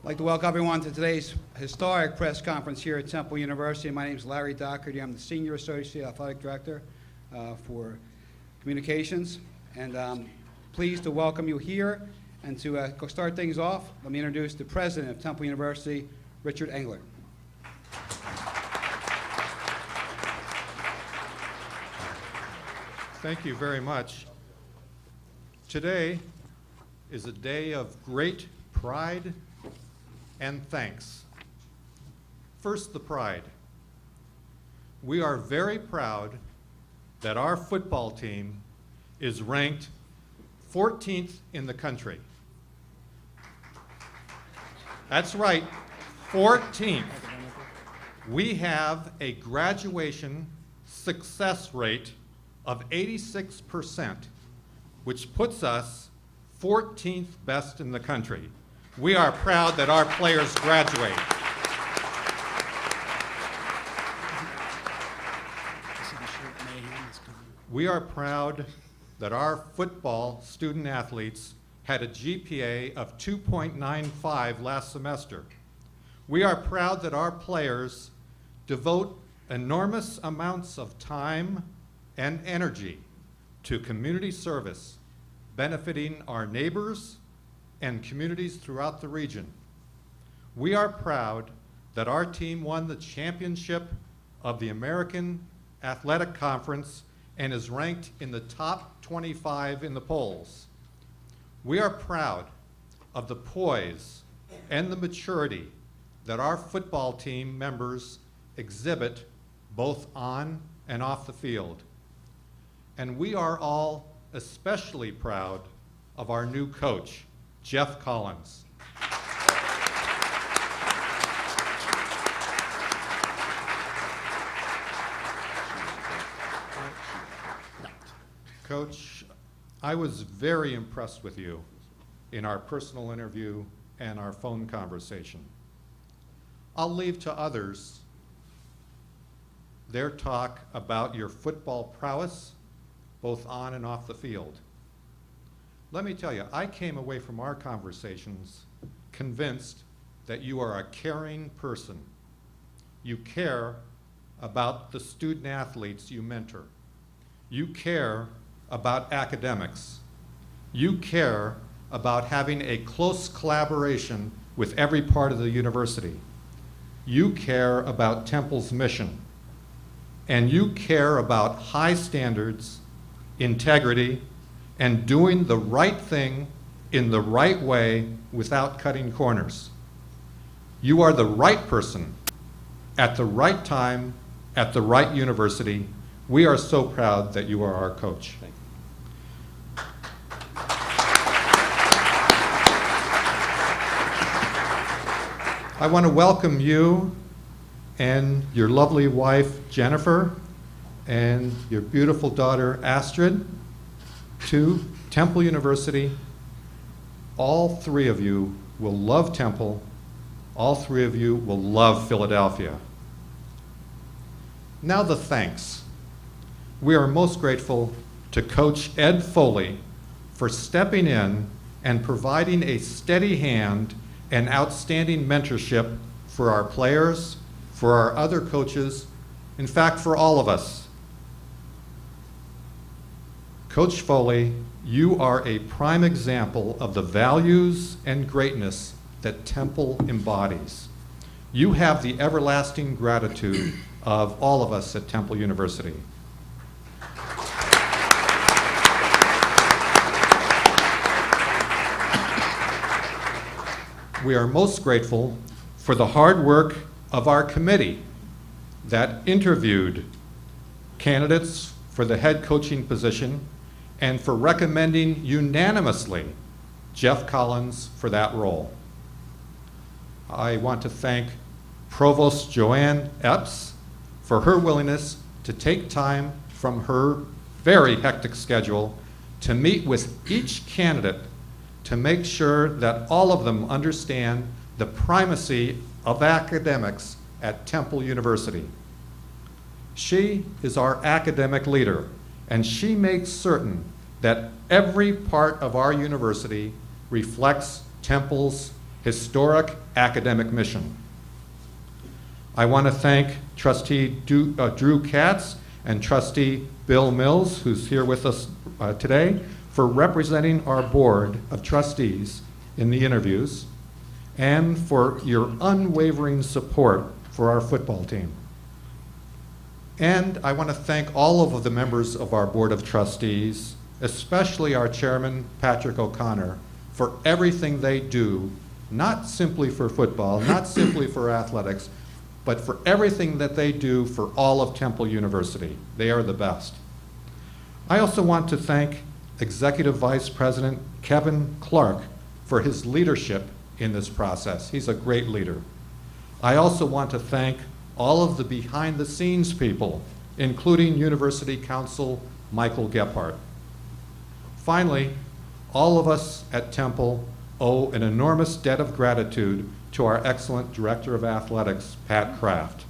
I'd like to welcome everyone to today's historic press conference here at Temple University. My name is Larry Doherty. I'm the Senior Associate Athletic Director for Communications, and I'm pleased to welcome you here. And to start things off, let me introduce the President of Temple University, Richard Engler. Thank you very much. Today is a day of great pride and thanks. First, the pride. We are very proud that our football team is ranked 14th in the country. That's right, 14th. We have a graduation success rate of 86%, which puts us 14th best in the country. We are proud that our players graduate. We are proud that our football student athletes had a GPA of 2.95 last semester. We are proud that our players devote enormous amounts of time and energy to community service, benefiting our neighbors and communities throughout the region. We are proud that our team won the championship of the American Athletic Conference and is ranked in the top 25 in the polls. We are proud of the poise and the maturity that our football team members exhibit both on and off the field. And we are all especially proud of our new coach, Geoff Collins. Coach, I was very impressed with you in our personal interview and our phone conversation. I'll leave to others their talk about your football prowess, both on and off the field. Let me tell you, I came away from our conversations convinced that you are a caring person. You care about the student athletes you mentor. You care about academics. You care about having a close collaboration with every part of the university. You care about Temple's mission. And you care about high standards, integrity, and doing the right thing in the right way without cutting corners. You are the right person at the right time at the right university. We are so proud that you are our coach. Thank you. I want to welcome you and your lovely wife, Jennifer, and your beautiful daughter, Astrid, to Temple University. All three of you will love Temple. All three of you will love Philadelphia. Now the thanks. We are most grateful to Coach Ed Foley for stepping in and providing a steady hand and outstanding mentorship for our players, for our other coaches, in fact, for all of us. Coach Foley, you are a prime example of the values and greatness that Temple embodies. You have the everlasting gratitude of all of us at Temple University. We are most grateful for the hard work of our committee that interviewed candidates for the head coaching position and for recommending unanimously Geoff Collins for that role. I want to thank Provost Joanne Epps for her willingness to take time from her very hectic schedule to meet with each candidate to make sure that all of them understand the primacy of academics at Temple University. She is our academic leader, and she makes certain that every part of our university reflects Temple's historic academic mission. I want to thank Trustee Drew Katz and Trustee Bill Mills, who's here with us today, for representing our Board of Trustees in the interviews and for your unwavering support for our football team. And I want to thank all of the members of our Board of Trustees, especially our Chairman, Patrick O'Connor, for everything they do, not simply for football, not simply for athletics, but for everything that they do for all of Temple University. They are the best. I also want to thank Executive Vice President Kevin Clark for his leadership in this process. He's a great leader. I also want to thank all of the behind-the-scenes people, including University Counsel Michael Gephardt. Finally, all of us at Temple owe an enormous debt of gratitude to our excellent Director of Athletics, Pat Kraft.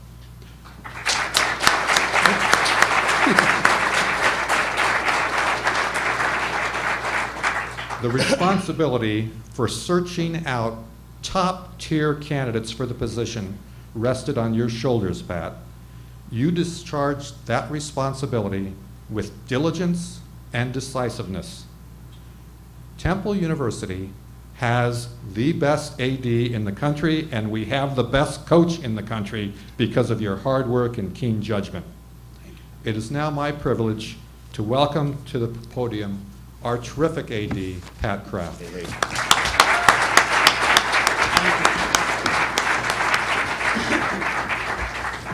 The responsibility for searching out top-tier candidates for the position rested on your shoulders, Pat. You discharged that responsibility with diligence and decisiveness. Temple University has the best AD in the country, and we have the best coach in the country because of your hard work and keen judgment. It is now my privilege to welcome to the podium our terrific AD, Pat Kraft.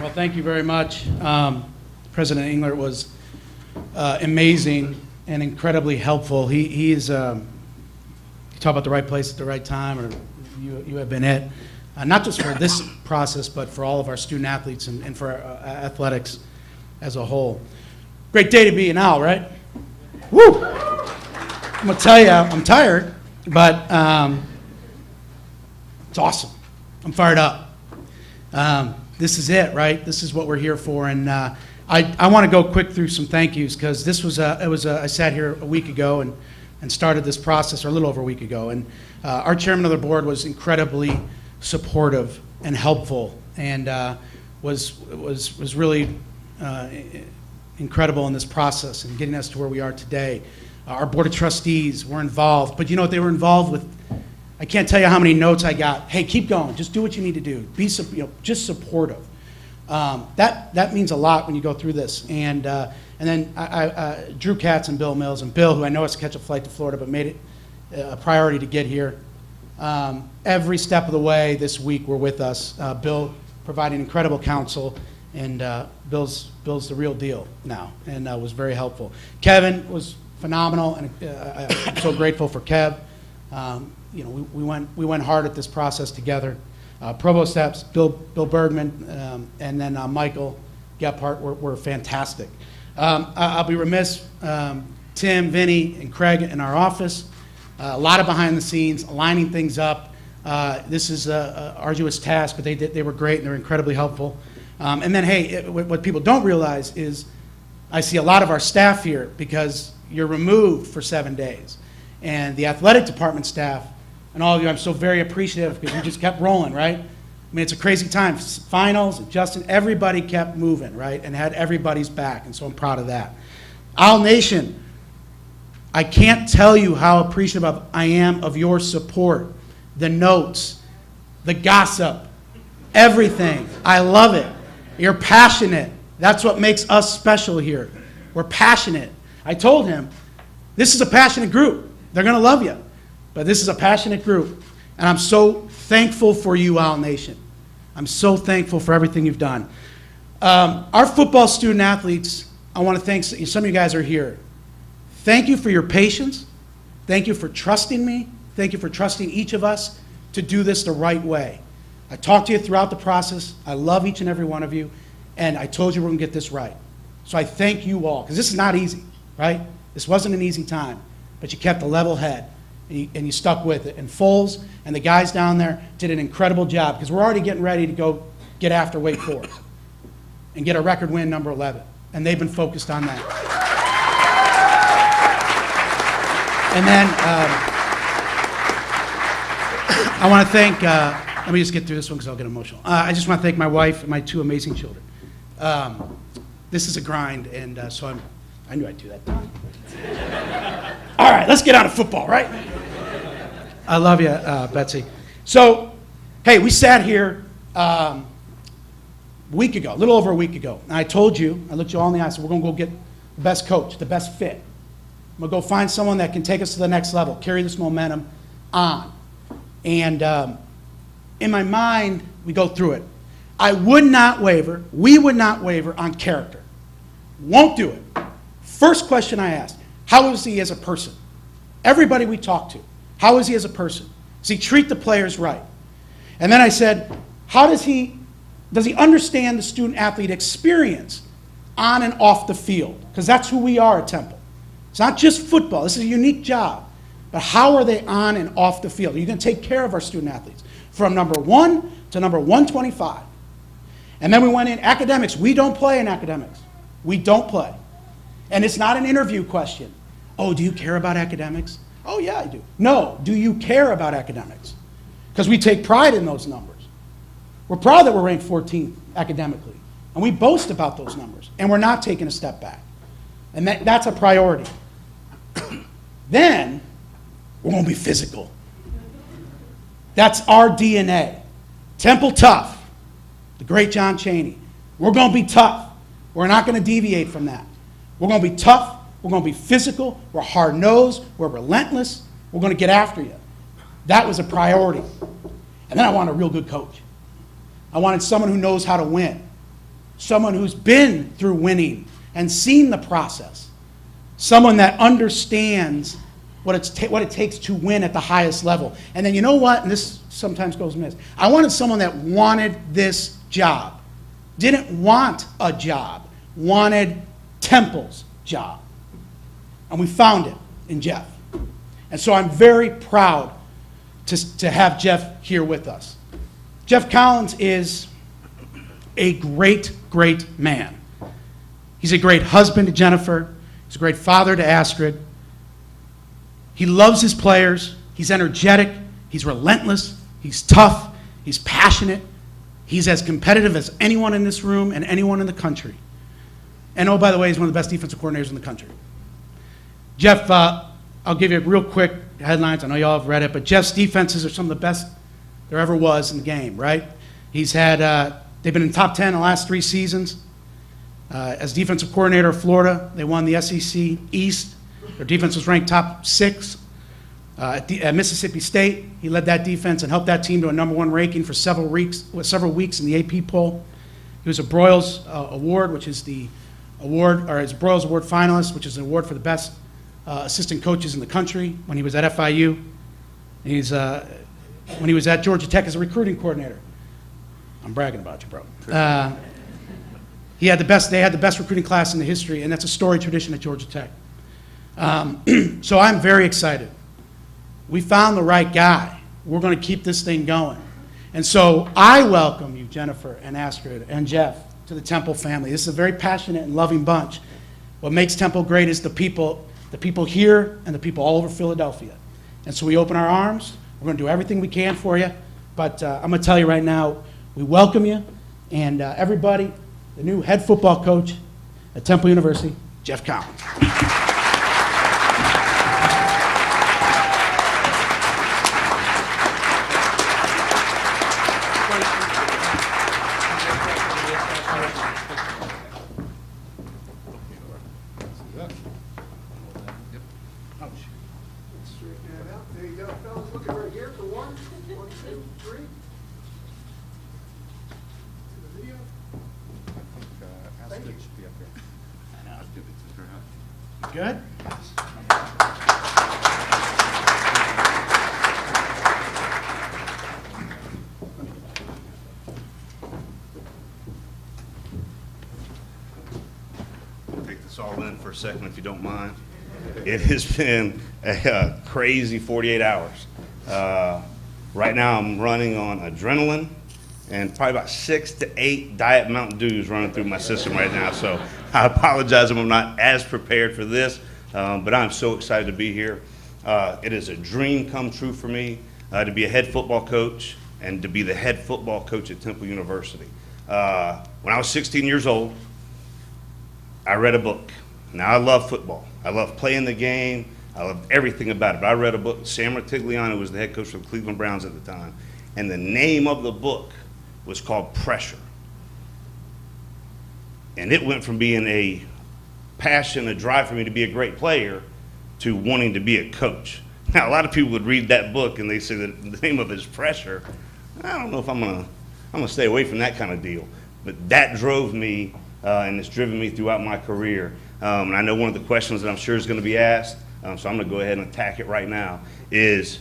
Well, thank you very much. President Engler was amazing and incredibly helpful. He is, you talk about the right place at the right time, or you have been it, not just for this process, but for all of our student athletes and for athletics as a whole. Great day to be an owl, right? Woo! I'm gonna tell you, I'm tired, but it's awesome. I'm fired up. This is it, right? This is what we're here for, and I want to go quick through some thank yous, because this was I sat here a week ago and started this process, or a little over a week ago, and our chairman of the board was incredibly supportive and helpful, and was really incredible in this process and getting us to where we are today. Our board of trustees were involved, but you know what they were involved with? I can't tell you how many notes I got. Hey, keep going. Just do what you need to do. Be just supportive. That means a lot when you go through this. And then Drew Katz and Bill Mills, and Bill, who I know has to catch a flight to Florida, but made it a priority to get here. Every step of the way this week were with us. Bill providing incredible counsel, and Bill's the real deal now, and was very helpful. Kevin was phenomenal, and I'm so grateful for Kev. You know, we went hard at this process together. Provost Steps, Bill Bergman, and then Michael Gephardt were fantastic. I'll be remiss, Tim, Vinny, and Craig in our office. A lot of behind the scenes, aligning things up. This is an arduous task, but they were great and they're incredibly helpful. And then, hey, what people don't realize is I see a lot of our staff here because you're removed for 7 days. And the athletic department staff and all of you, I'm so very appreciative because you just kept rolling, right? I mean, it's a crazy time. Finals, and Justin, everybody kept moving, right? And had everybody's back, and so I'm proud of that. Owl Nation, I can't tell you how appreciative I am of your support, the notes, the gossip, everything. I love it. You're passionate. That's what makes us special here. We're passionate. I told him, this is a passionate group. They're going to love you. But this is a passionate group. And I'm so thankful for you, Owl Nation. I'm so thankful for everything you've done. Our football student athletes, I want to thank, some of you guys are here. Thank you for your patience. Thank you for trusting me. Thank you for trusting each of us to do this the right way. I talked to you throughout the process. I love each and every one of you. And I told you we're going to get this right. So I thank you all, because this is not easy, right? This wasn't an easy time, but you kept a level head, and you stuck with it. And Foles and the guys down there did an incredible job, because we're already getting ready to go get after Wake Forest and get a record win, number 11. And they've been focused on that. And then I want to thank, let me just get through this one because I'll get emotional. I just want to thank my wife and my 2 amazing children. This is a grind, and so I knew I'd do that. All right, let's get on to football, right? I love you, Betsy. So, hey, we sat here a week ago, a little over a week ago, and I told you, I looked you all in the eye, I said, we're going to go get the best coach, the best fit. I'm going to go find someone that can take us to the next level, carry this momentum on. And in my mind, we go through it. I would not waver, we would not waver on character. Won't do it. First question I asked, how is he as a person? Everybody we talked to, how is he as a person? Does he treat the players right? And then I said, how does he understand the student-athlete experience on and off the field? Because that's who we are at Temple. It's not just football. This is a unique job. But how are they on and off the field? Are you going to take care of our student-athletes? From number 1 to number 125. And then we went in academics. We don't play in academics. We don't play. And it's not an interview question. Oh, do you care about academics? Oh, yeah, I do. No, do you care about academics? Because we take pride in those numbers. We're proud that we're ranked 14th academically. And we boast about those numbers. And we're not taking a step back. And that's a priority. Then, we're going to be physical. That's our DNA. Temple tough. The great John Chaney. We're going to be tough. We're not going to deviate from that. We're going to be tough. We're going to be physical. We're hard-nosed. We're relentless. We're going to get after you. That was a priority. And then I wanted a real good coach. I wanted someone who knows how to win. Someone who's been through winning and seen the process. Someone that understands what it takes to win at the highest level. And then you know what? And this sometimes goes missed. I wanted someone that wanted this job. Didn't want a job. Wanted Temple's job. And we found it in Geoff. And so I'm very proud to have Geoff here with us. Geoff Collins is a great, great man. He's a great husband to Jennifer. He's a great father to Astrid. He loves his players. He's energetic. He's relentless. He's tough. He's passionate. He's as competitive as anyone in this room and anyone in the country. And oh, by the way, he's one of the best defensive coordinators in the country. Geoff, I'll give you real quick headlines. I know y'all have read it, but Geoff's defenses are some of the best there ever was in the game, right? He's had, they've been in top 10 the last 3 seasons. As defensive coordinator of Florida, they won the SEC East. Their defense was ranked top 6. At Mississippi State, he led that defense and helped that team to a number 1 ranking for several weeks in the AP poll. He was a Broyles Award, which is the award, or his Broyles Award finalist, which is an award for the best assistant coaches in the country when he was at FIU. When he was at Georgia Tech as a recruiting coordinator. I'm bragging about you, bro. They had the best recruiting class in the history, and that's a storied tradition at Georgia Tech. So I'm very excited. We found the right guy. We're going to keep this thing going. And so I welcome you, Jennifer and Astrid and Geoff, to the Temple family. This is a very passionate and loving bunch. What makes Temple great is the people here and the people all over Philadelphia. And so we open our arms. We're going to do everything we can for you. But I'm going to tell you right now, we welcome you. And everybody, the new head football coach at Temple University, Geoff Collins. There you go, fellas. Look right here for 1, 2, 3. To the video. Astrid should be up here. Good? Take this all in for a second, if you don't mind. It has been a crazy 48 hours. Right now, I'm running on adrenaline and probably about 6 to 8 Diet Mountain Dews running through my system right now. So I apologize if I'm not as prepared for this, but I'm so excited to be here. It is a dream come true for me. to be a head football coach and to be the head football coach at Temple University. When I was 16 years old, I read a book. Now, I love football. I love playing the game. I love everything about it. But I read a book. Sam Ratigliano was the head coach for the Cleveland Browns at the time. And the name of the book was called Pressure. And it went from being a passion, a drive for me to be a great player, to wanting to be a coach. Now, a lot of people would read that book and they say that the name of it is Pressure. I don't know if I'm gonna stay away from that kind of deal. But that drove me, and it's driven me throughout my career. And I know one of the questions that I'm sure is gonna be asked, so I'm gonna go ahead and attack it right now, is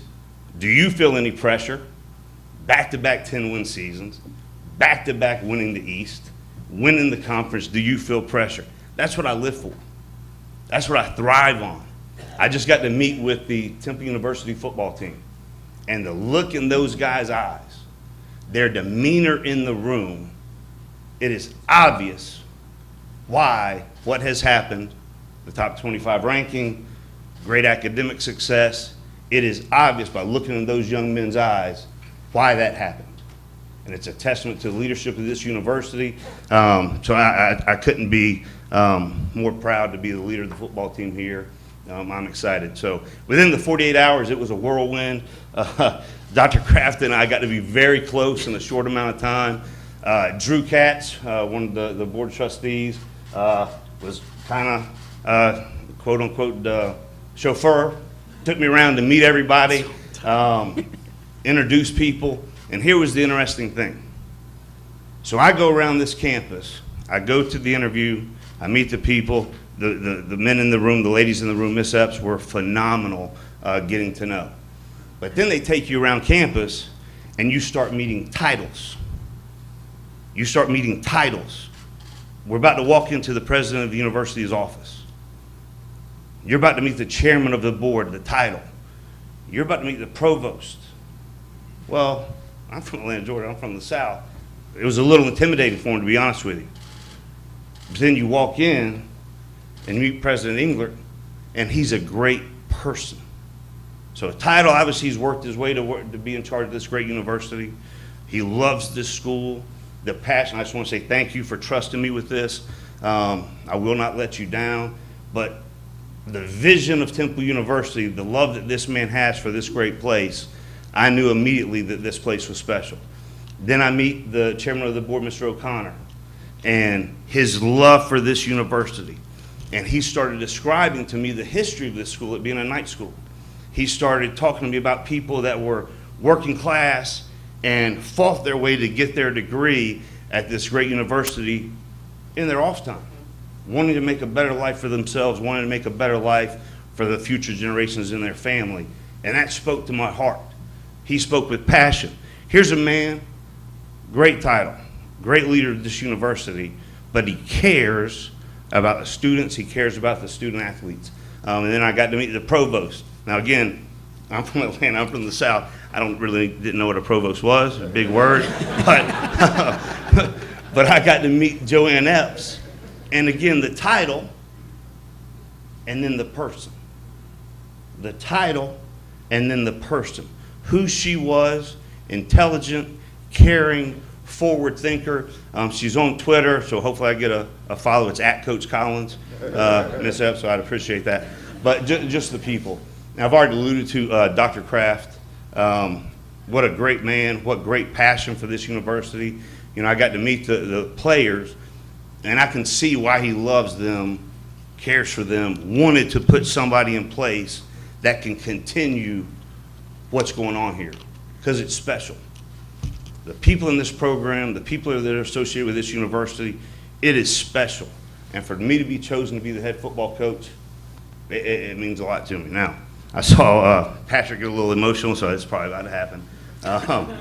do you feel any pressure? Back-to-back 10-win seasons, back-to-back winning the East, winning the conference, do you feel pressure? That's what I live for. That's what I thrive on. I just got to meet with the Temple University football team, and the look in those guys' eyes, their demeanor in the room, it is obvious why what has happened, the top 25 ranking, great academic success, it is obvious by looking in those young men's eyes why that happened. And it's a testament to the leadership of this university. So I couldn't be more proud to be the leader of the football team here. I'm excited. So within the 48 hours, it was a whirlwind. Dr. Kraft and I got to be very close in a short amount of time. Drew Katz, one of the board of trustees, was kind of quote unquote chauffeur, took me around to meet everybody, introduce people. And here was the interesting thing. So I go around this campus, I go to the interview, I meet the people, the men in the room, the ladies in the room, Miss Epps were phenomenal getting to know. But then they take you around campus and you start meeting titles. You start meeting titles. We're about to walk into the president of the university's office. You're about to meet the chairman of the board, the title. You're about to meet the provost. Well, I'm from Atlanta, Georgia. I'm from the South. It was a little intimidating for him, to be honest with you. But then you walk in and meet President Engler, and he's a great person. So a title, obviously he's worked his way to be in charge of this great university. He loves this school, the passion. I just want to say thank you for trusting me with this. I will not let you down. But the vision of Temple University, the love that this man has for this great place, I knew immediately that this place was special. Then I meet the chairman of the board, Mr. O'Connor, and his love for this university. And he started describing to me the history of this school, it being a night school. He started talking to me about people that were working class and fought their way to get their degree at this great university in their off time, wanting to make a better life for themselves, wanting to make a better life for the future generations in their family. And that spoke to my heart. He spoke with passion. Here's a man, great title, great leader of this university, but he cares about the students, he cares about the student athletes. And then I got to meet the provost. Now again, I'm from Atlanta, I'm from the South. I didn't know what a provost was, a big word, but I got to meet Joanne Epps. And again, the title, and then the person. The title, and then the person. Who she was, intelligent, caring, forward thinker. She's on Twitter, so hopefully I get a follow. It's at Coach Collins, Miss Epps, so I'd appreciate that. But just the people. Now, I've already alluded to Dr. Kraft. What a great man, what great passion for this university. You know, I got to meet the players, and I can see why he loves them, cares for them, wanted to put somebody in place that can continue what's going on here, because it's special. The people in this program, the people that are associated with this university, it is special. And for me to be chosen to be the head football coach, it means a lot to me. Now, I saw Patrick get a little emotional, so it's probably about to happen.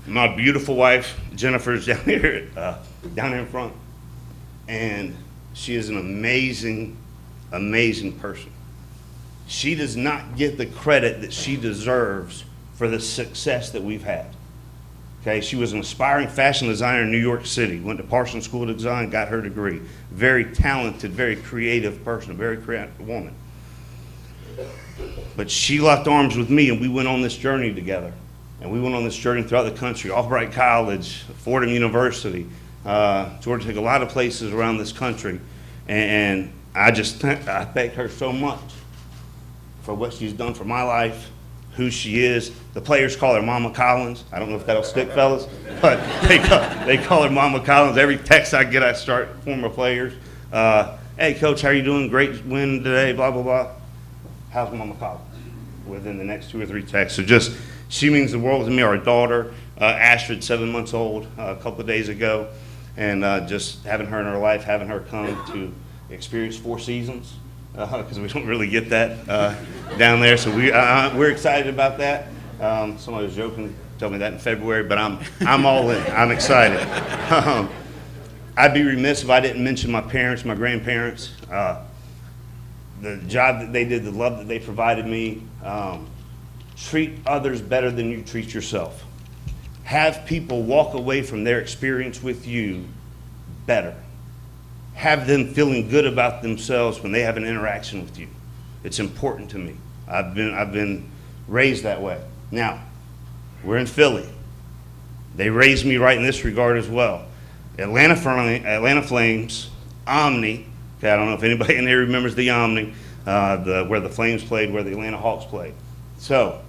My beautiful wife, Jennifer's down here in front, and she is an amazing, amazing person. She does not get the credit that she deserves for the success that we've had. Okay, she was an aspiring fashion designer in New York City, went to Parsons School of Design, got her degree. Very talented, very creative person, a very creative woman. But she locked arms with me, and we went on this journey together. And we went on this journey throughout the country, Albright College, Fordham University, Georgia Tech, a lot of places around this country. And I thank her so much for what she's done for my life, who she is. The players call her Mama Collins. I don't know if that'll stick, fellas, but they call her Mama Collins. Every text I get, I start former players. Hey, Coach, how are you doing? Great win today, blah, blah, blah. How's Mama Collins? Within the next 2 or 3 texts. So she means the world to me. Our daughter, Astrid, 7 months old, a couple of days ago. And just having her in our life, having her come to experience 4 seasons, because we don't really get that down there. So we're excited about that. Somebody was joking, told me that in February, but I'm all in. I'm excited. I'd be remiss if I didn't mention my parents, my grandparents, the job that they did, the love that they provided me. Treat others better than you treat yourself. Have people walk away from their experience with you better. Have them feeling good about themselves when they have an interaction with you. It's important to me. I've been raised that way. Now, we're in Philly. They raised me right in this regard as well. Atlanta Flames, Omni. Okay, I don't know if anybody in there remembers the Omni, where the Flames played, where the Atlanta Hawks played. So,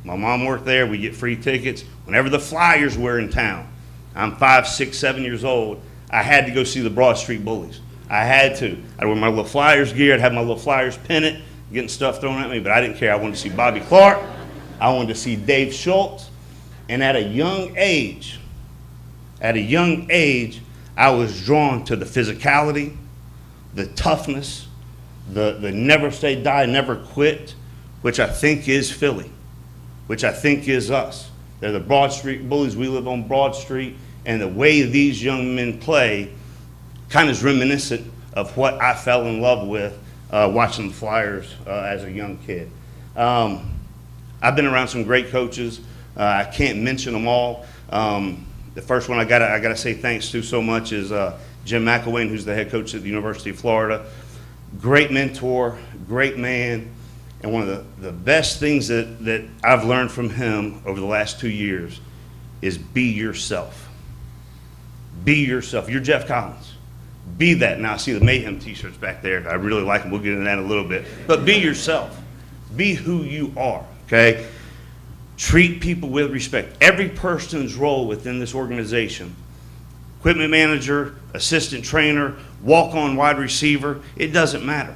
my mom worked there. We get free tickets. Whenever the Flyers were in town, I'm 5, 6, 7 years old, I had to go see the Broad Street Bullies. I had to. I'd wear my little Flyers gear. I'd have my little Flyers pennant, getting stuff thrown at me, but I didn't care. I wanted to see Bobby Clark. I wanted to see Dave Schultz. And at a young age, I was drawn to the physicality, the toughness, the never say die, never quit, which I think is Philly, which I think is us. They're the Broad Street Bullies. We live on Broad Street, and the way these young men play kind of is reminiscent of what I fell in love with watching the Flyers as a young kid. I've been around some great coaches. I can't mention them all. The first one I gotta say thanks to so much is Jim McElwain, who's the head coach at the University of Florida. Great mentor, great man, and one of the best things that I've learned from him over the last 2 years is be yourself. Be yourself. You're Geoff Collins. Be that. Now, I see the Mayhem t-shirts back there. I really like them. We'll get into that in a little bit. But be yourself. Be who you are, okay? Treat people with respect. Every person's role within this organization, equipment manager, assistant trainer, walk-on wide receiver, it doesn't matter.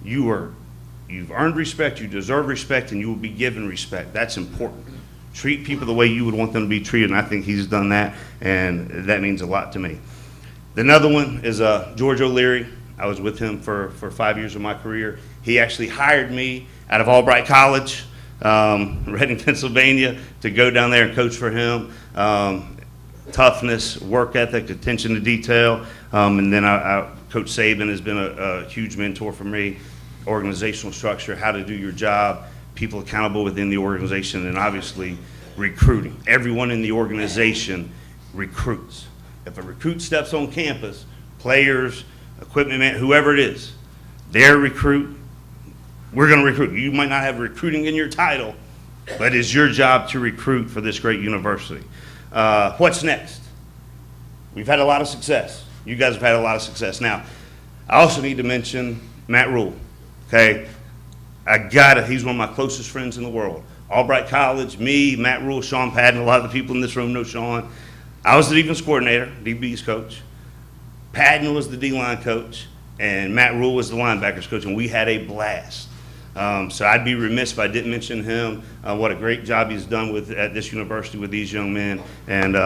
You've earned respect, you deserve respect, and you will be given respect. That's important. Treat people the way you would want them to be treated, and I think he's done that, and that means a lot to me. Another one is George O'Leary. I was with him for 5 years of my career. He actually hired me out of Albright College, Reading, Pennsylvania, to go down there and coach for him. Toughness, work ethic, attention to detail, and then Coach Saban has been a huge mentor for me. Organizational structure, how to do your job, people accountable within the organization, and obviously recruiting. Everyone in the organization recruits. If a recruit steps on campus, players, equipment man, whoever it is, they're recruit. We're going to recruit. You might not have recruiting in your title, but it's your job to recruit for this great university. What's next? We've had a lot of success. You guys have had a lot of success. Now, I also need to mention Matt Rule. Okay, he's one of my closest friends in the world. Albright College, me, Matt Rule, Sean Padden, a lot of the people in this room know Sean. I was the defense coordinator, DB's coach. Padden was the D-line coach, and Matt Rule was the linebackers coach, and we had a blast. So I'd be remiss if I didn't mention him, what a great job he's done at this university with these young men, and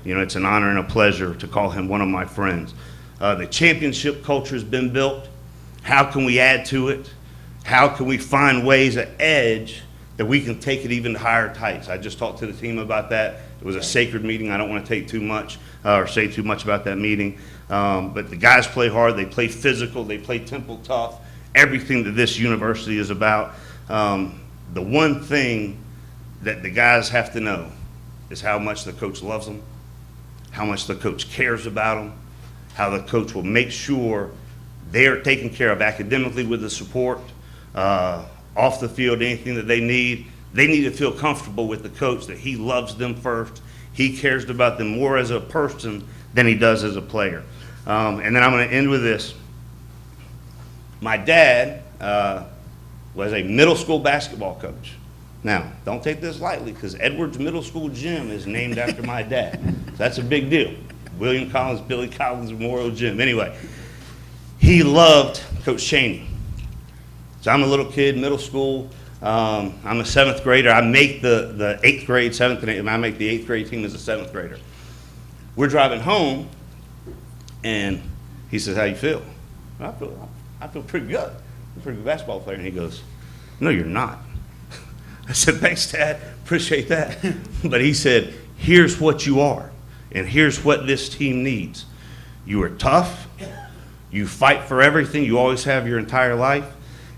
it's an honor and a pleasure to call him one of my friends. The championship culture has been built. How can we add to it? How can we find ways, an edge, that we can take it even to higher heights? I just talked to the team about that. It was a sacred meeting. I don't want to take too much or say too much about that meeting. But the guys play hard. They play physical. They play temple tough. Everything that this university is about. The one thing that the guys have to know is how much the coach loves them, how much the coach cares about them, how the coach will make sure they are taken care of academically with the support, off the field, anything that they need to feel comfortable with the coach, that he loves them first. He cares about them more as a person than he does as a player. And then I'm going to end with this. My dad was a middle school basketball coach. Now, don't take this lightly, because Edwards Middle School Gym is named after my dad. So that's a big deal. William Collins, Billy Collins Memorial Gym. Anyway, he loved Coach Cheney. So I'm a little kid, middle school. I'm a 7th grader. I make the 8th grade, 7th and 8th. I make the 8th grade team as a 7th grader. We're driving home, and he says, "How you feel?" I feel pretty good. I'm a pretty good basketball player. And he goes, "No, you're not." I said, "Thanks, Dad. Appreciate that." But he said, "Here's what you are, and here's what this team needs. You are tough. You fight for everything. You always have your entire life.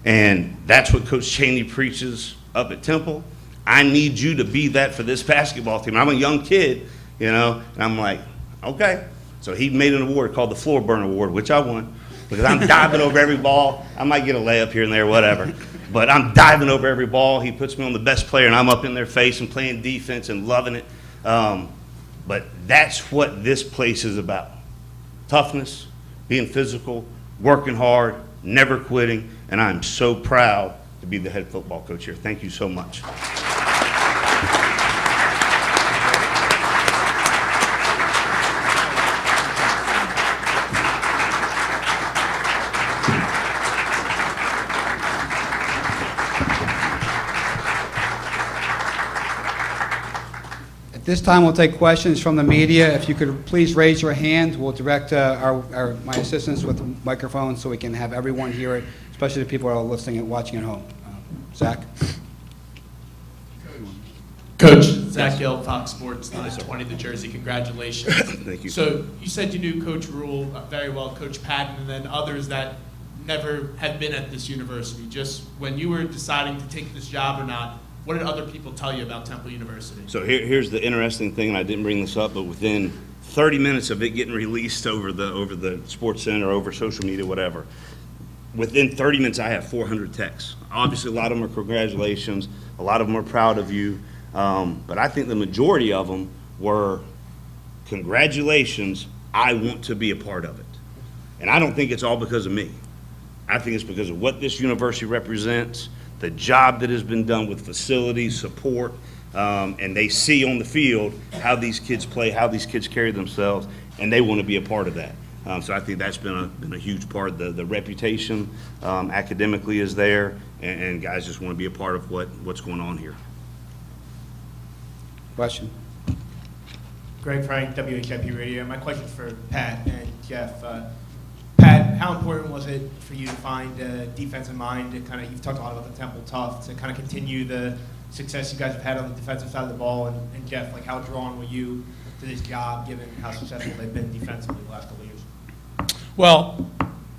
And that's what Coach Cheney preaches up at Temple. I need you to be that for this basketball team." I'm a young kid, and I'm like, okay. So he made an award called the Floor Burn Award, which I won, because I'm diving over every ball. I might get a layup here and there, whatever. But I'm diving over every ball. He puts me on the best player, and I'm up in their face and playing defense and loving it. But that's what this place is about. Toughness, being physical, working hard, never quitting, and I'm so proud to be the head football coach here. Thank you so much. At this time, we'll take questions from the media. If you could please raise your hand, we'll direct my assistants with microphones so we can have everyone hear it, especially the people who are listening and watching at home. Zach? Coach, Zach Gill, Fox Sports 920, the Jersey. Congratulations. Thank you. So you said you knew Coach Rule very well, Coach Patton, and then others that never had been at this university. Just when you were deciding to take this job or not, what did other people tell you about Temple University? So here's the interesting thing, and I didn't bring this up, but within 30 minutes of it getting released over the Sports Center, over social media, whatever, within 30 minutes I have 400 texts. Obviously, a lot of them are congratulations, a lot of them are proud of you, but I think the majority of them were congratulations, I want to be a part of it. And I don't think it's all because of me. I think it's because of what this university represents, the job that has been done with facilities, support, and they see on the field how these kids play, how these kids carry themselves, and they want to be a part of that. So I think that's been a huge part. The reputation academically is there, and guys just want to be a part of what's going on here. Question? Greg Frank, WHIP Radio. My question for Pat and Geoff. Pat, how important was it for you to find a defensive mind to kind of, you've talked a lot about the Temple tough, to kind of continue the success you guys have had on the defensive side of the ball, and Geoff, like how drawn were you to this job given how successful they've been defensively the last couple of years? Well,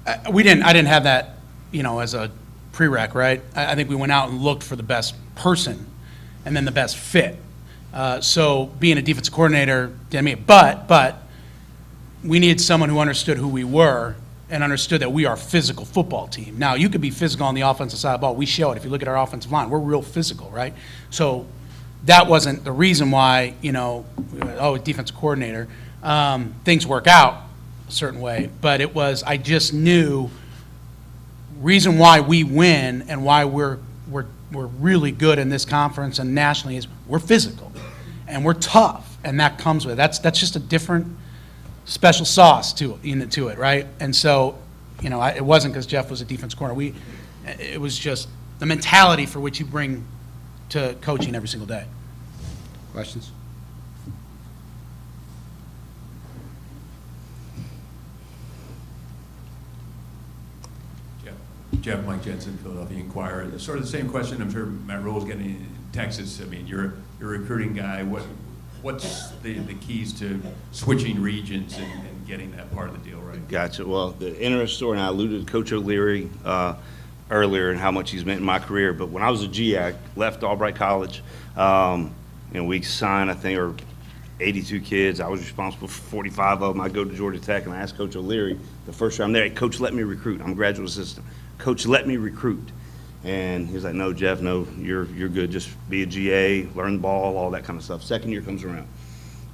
I didn't have that, as a prereq, right? I think we went out and looked for the best person and then the best fit. So being a defensive coordinator, but we needed someone who understood who we were and understood that we are a physical football team. Now, you could be physical on the offensive side of the ball. We show it. If you look at our offensive line, we're real physical, right? So that wasn't the reason why, defensive coordinator, things work out a certain way. But it was, I just knew reason why we win and why we're really good in this conference and nationally is we're physical and we're tough, and that comes with it. That's just a different special sauce to it, right? And so, it wasn't because Geoff was a defense corner. It was just the mentality for which you bring to coaching every single day. Questions? Geoff, Mike Jensen, Philadelphia Inquirer. Sort of the same question I'm sure Matt Rule's getting in Texas. I mean, you're a recruiting guy. What's the keys to switching regions and getting that part of the deal right? Gotcha. Well, the interesting story, and I alluded to Coach O'Leary earlier and how much he's meant in my career, but when I was a GAC, left Albright College, we signed, I think, 82 kids. I was responsible for 45 of them. I go to Georgia Tech, and I asked Coach O'Leary the first year I'm there, "Hey, Coach, let me recruit. I'm a graduate assistant. Coach, let me recruit." And he's like, no, Geoff, no, you're good. Just be a GA, learn the ball, all that kind of stuff. Second year comes around.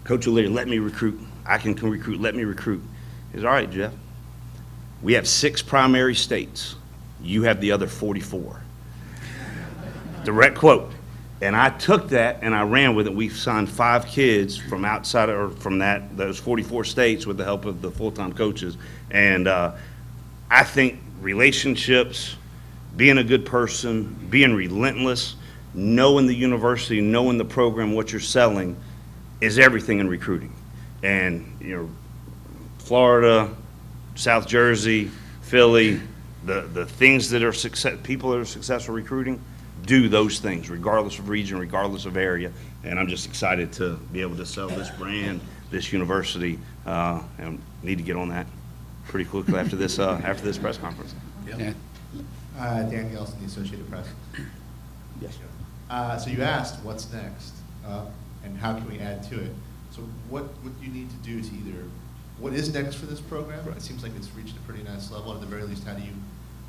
Coach O'Leary, let me recruit. I can recruit. Let me recruit. He's all right, Geoff. We have 6 primary states. You have the other 44. Direct quote. And I took that and I ran with it. We signed 5 kids from outside or from those 44 states with the help of the full-time coaches. And I think relationships, being a good person, being relentless, knowing the university, knowing the program, what you're selling, is everything in recruiting. And, you know, Florida, South Jersey, Philly, the things that are people that are successful recruiting do those things, regardless of region, regardless of area. And I'm just excited to be able to sell this brand, this university, and need to get on that pretty quickly after this press conference. Yeah. Dan Gelson, the Associated Press. Yes. So you asked, what's next? And how can we add to it? So what would you need to do to either, what is next for this program? Right. It seems like it's reached a pretty nice level. At the very least, how do you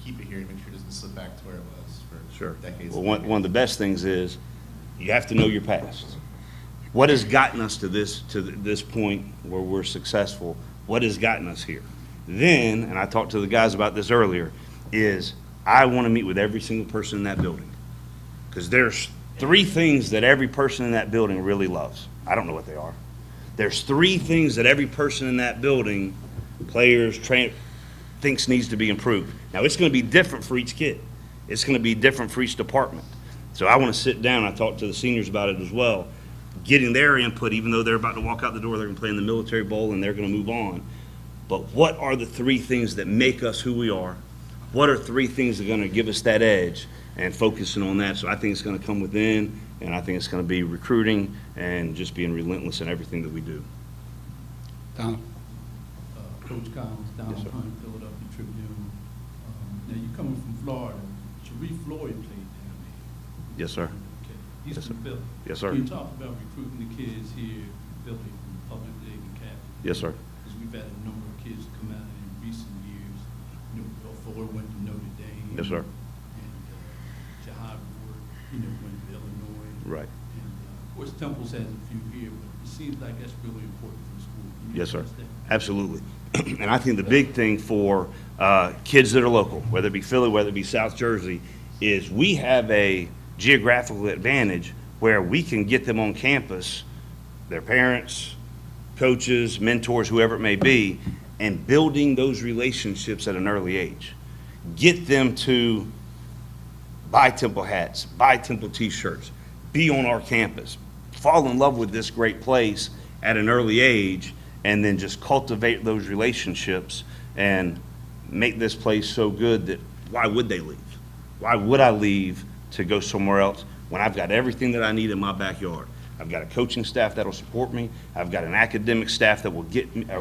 keep it here and make sure it doesn't slip back to where it was for Sure. decades? Well, one of the best things is you have to know your past. What has gotten us to this point where we're successful? What has gotten us here? Then, and I talked to the guys about this earlier, is I want to meet with every single person in that building. Because there's 3 things that every person in that building really loves. I don't know what they are. There's 3 things that every person in that building, players, thinks needs to be improved. Now, it's going to be different for each kid. It's going to be different for each department. So I want to sit down. I talked to the seniors about it as well, getting their input, even though they're about to walk out the door, they're going to play in the Military Bowl, and they're going to move on. But what are the 3 things that make us who we are? What are 3 things that are going to give us that edge, and focusing on that? So I think it's going to come within, and I think it's going to be recruiting and just being relentless in everything that we do. Donald. Coach Collins, Donald Yes, sir. Hunt, Philadelphia Tribune. Now, you're coming from Florida. Sharif Floyd played down there. Yes, sir. Okay. He's Yes, from sir. Philly. Yes, sir. Can you talk about recruiting the kids here in Philly from Public League and Catholic? Yes, sir. Because we've had a number of kids come out in recent years. You know, Bill Ford went to Notre Dame. Yes, sir. And Jahad Ward, went to Illinois. Right. And, of course, Temple's has a few here, but it seems like that's really important for the school. Can you Yes, sir. address that? Absolutely. And I think the big thing for kids that are local, whether it be Philly, whether it be South Jersey, is we have a geographical advantage where we can get them on campus, their parents, coaches, mentors, whoever it may be, and building those relationships at an early age. Get them to buy Temple hats, buy Temple t-shirts, be on our campus, fall in love with this great place at an early age, and then just cultivate those relationships and make this place so good that why would they leave? Why would I leave to go somewhere else when I've got everything that I need in my backyard? I've got a coaching staff that'll support me. I've got an academic staff that will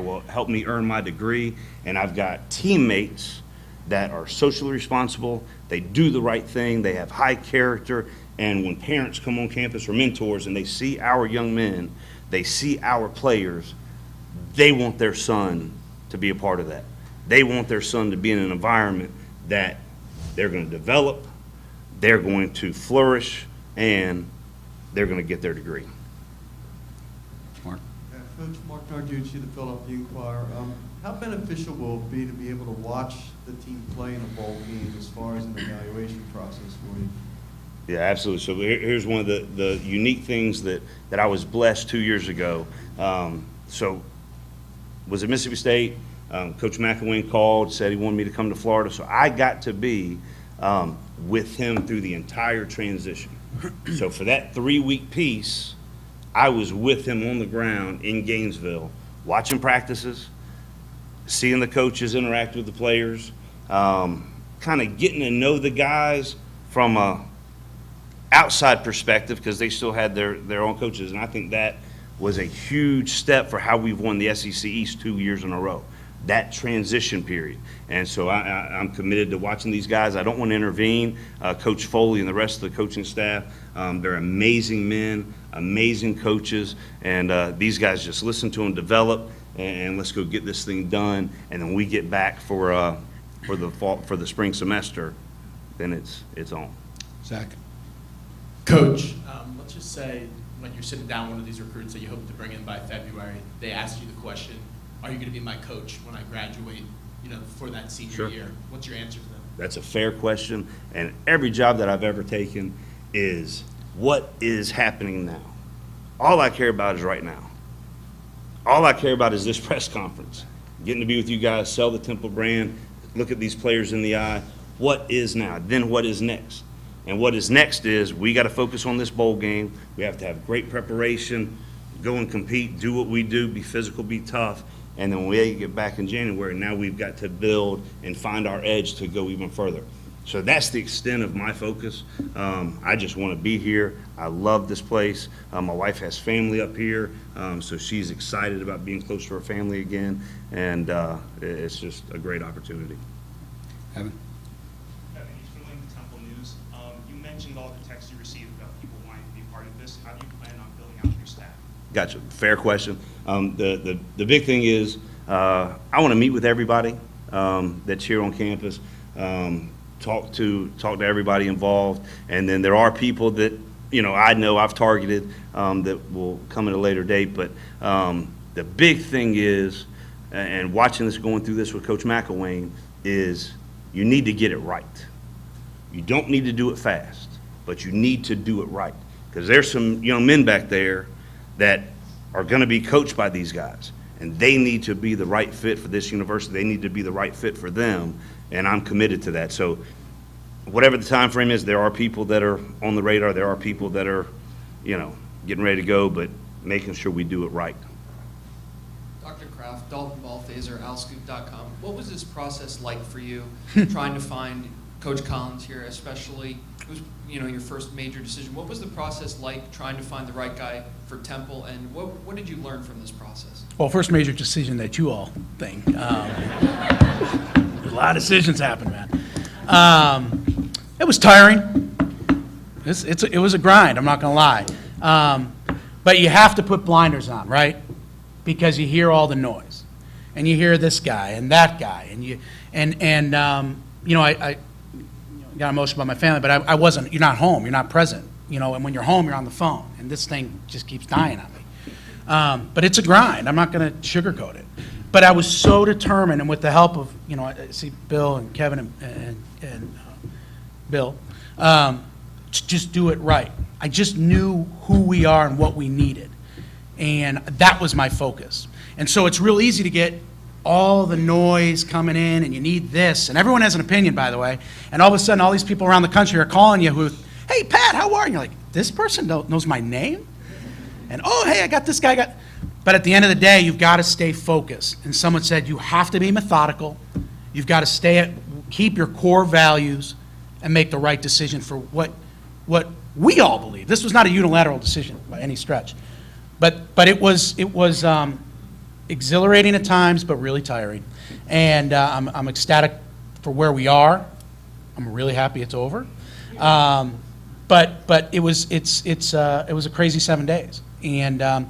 will help me earn my degree, and I've got teammates that are socially responsible. They do the right thing. They have high character. And when parents come on campus or mentors and they see our young men, they see our players, they want their son to be a part of that. They want their son to be in an environment that they're going to develop, they're going to flourish, and they're going to get their degree. Mark. Coach Mark Narducci, the Philadelphia Inquirer. How beneficial will it be to be able to watch the team play in a bowl game as far as an evaluation process for you? Yeah, absolutely. So here's one of the unique things that I was blessed 2 years ago. So was at Mississippi State. Coach McElwain called, said he wanted me to come to Florida. So I got to be with him through the entire transition. So for that 3-week piece, I was with him on the ground in Gainesville, watching practices, seeing the coaches interact with the players, kind of getting to know the guys from a outside perspective because they still had their own coaches. And I think that was a huge step for how we've won the SEC East 2 years in a row, that transition period. And so I'm committed to watching these guys. I don't want to intervene. Coach Foley and the rest of the coaching staff, they're amazing men, amazing coaches, and these guys just listen to them, develop, and let's go get this thing done. And then we get back for the fall, for the spring semester. then it's on. Zach? Coach, let's just say when you're sitting down one of these recruits that you hope to bring in by February, they ask you the question, are you going to be my coach when I graduate, for that senior Sure. year? What's your answer to them? That's a fair question, and every job that I've ever taken is what is happening now. All I care about is right now. All I care about is this press conference, getting to be with you guys, sell the Temple brand, look at these players in the eye. What is now? Then what is next? And what is next is we got to focus on this bowl game. We have to have great preparation, go and compete, do what we do, be physical, be tough. And then when we get back in January, now we've got to build and find our edge to go even further. So that's the extent of my focus. I just want to be here. I love this place. My wife has family up here, so she's excited about being close to her family again. And it's just a great opportunity. Evan? Evan, he's from the Temple News. You mentioned all the texts you received about people wanting to be part of this. How do you plan on building out your staff? Gotcha. Fair question. The big thing is I want to meet with everybody that's here on campus, talk to everybody involved, and then there are people that I know I've targeted that will come at a later date. But the big thing is, and watching this, going through this with Coach McElwain, is you need to get it right. You don't need to do it fast, but you need to do it right, because there's some young men back there that are going to be coached by these guys, and they need to be the right fit for this university. They need to be the right fit for them, and I'm committed to that. So whatever the time frame is, there are people that are on the radar. There are people that are, getting ready to go, but making sure we do it right. Dr. Kraft, Dalton Balthaser, AlScoop.com. What was this process like for you, trying to find Coach Collins here, especially? It was, your first major decision. What was the process like trying to find the right guy for Temple, and what did you learn from this process? Well, first major decision that you all think. A lot of decisions happen, man. It was tiring. It was a grind, I'm not going to lie. But you have to put blinders on, right? Because you hear all the noise. And you hear this guy and that guy. I got emotional about my family, but I wasn't. You're not home. You're not present. And when you're home, you're on the phone. And this thing just keeps dying on me. But it's a grind. I'm not going to sugarcoat it. But I was so determined, and with the help of, I see Bill and Kevin and Bill, to just do it right. I just knew who we are and what we needed. And that was my focus. And so it's real easy to get all the noise coming in, and you need this. And everyone has an opinion, by the way. And all of a sudden, all these people around the country are calling you who, hey, Pat, how are you? You're like, this person knows my name? And, oh, hey, I got this guy. But at the end of the day, you've got to stay focused. And someone said you have to be methodical. You've got to keep your core values and make the right decision for what we all believe. This was not a unilateral decision by any stretch. But it was exhilarating at times, but really tiring. And I'm ecstatic for where we are. I'm really happy it's over. But it was a crazy 7 days. And I'm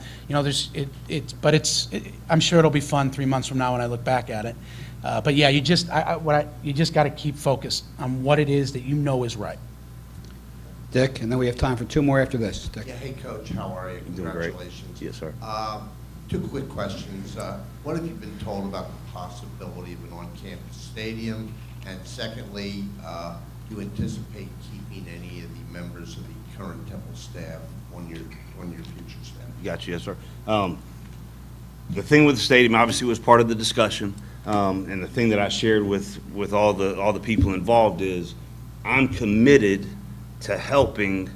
sure it'll be fun 3 months from now when I look back at it. But yeah, you just got to keep focused on what it is that you know is right. Dick, and then we have time for two more after this. Dick. Yeah, hey, Coach, how are you? Doing great. Congratulations. Yes, sir. Two quick questions. What have you been told about the possibility of an on-campus stadium? And secondly, do you anticipate keeping any of the members of the current Temple staff on your future staff? Got you, yes, sir. The thing with the stadium obviously was part of the discussion, and the thing that I shared with all the people involved is I'm committed to helping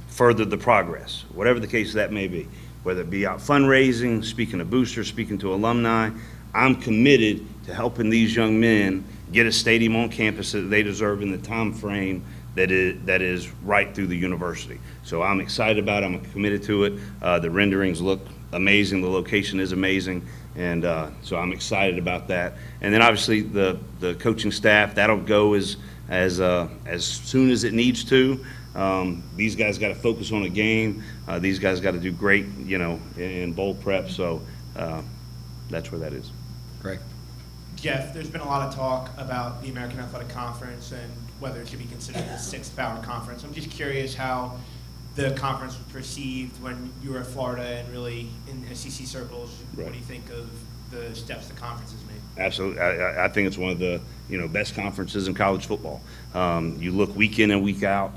further the progress, whatever the case that may be, whether it be out fundraising, speaking to boosters, speaking to alumni. I'm committed to helping these young men get a stadium on campus that they deserve in the time frame that is right through the university. So I'm excited about it. I'm committed to it. The renderings look amazing. The location is amazing. And so I'm excited about that. And then obviously the coaching staff, that'll go as soon as it needs to. These guys got to focus on a game. These guys got to do great, in bowl prep. So that's where that is. Greg. Geoff, there's been a lot of talk about the American Athletic Conference and whether it should be considered the sixth power conference. I'm just curious how the conference was perceived when you were at Florida and really in SEC circles. Right. What do you think of the steps the conference has made? Absolutely. I think it's one of the, best conferences in college football. You look week in and week out,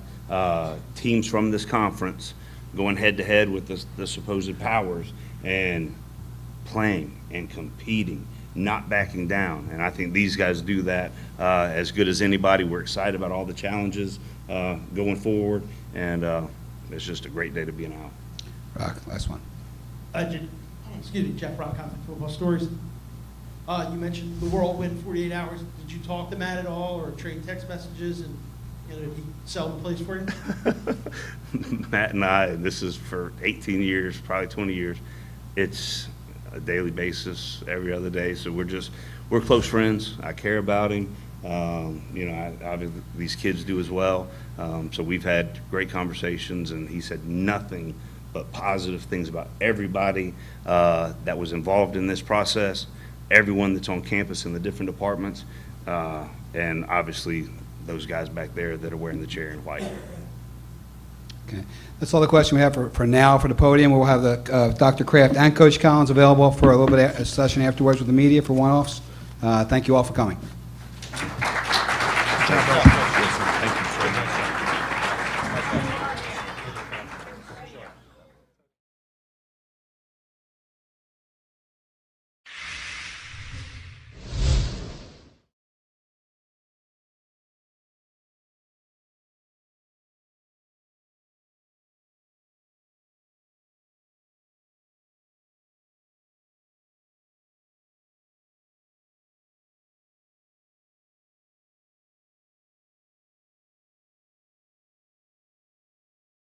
teams from this conference going head-to-head with the supposed powers and playing and competing, not backing down. And I think these guys do that as good as anybody. We're excited about all the challenges going forward, and it's just a great day to be an Owl. Rock, last one. Geoff Rock, Conflict Football Stories. You mentioned the whirlwind 48 hours. Did you talk to Matt at all or trade text messages, and did he sell the place for you? Matt and I, and this is for 18 years, probably 20 years, it's a daily basis, every other day. So we're close friends. I care about him. Obviously these kids do as well. So we've had great conversations, and he said nothing but positive things about everybody that was involved in this process, everyone that's on campus in the different departments, and obviously those guys back there that are wearing the chair in white. Okay. That's all the questions we have for now for the podium. We'll have the Dr. Kraft and Coach Collins available for a little bit of a session afterwards with the media for one-offs. Thank you all for coming. Good job,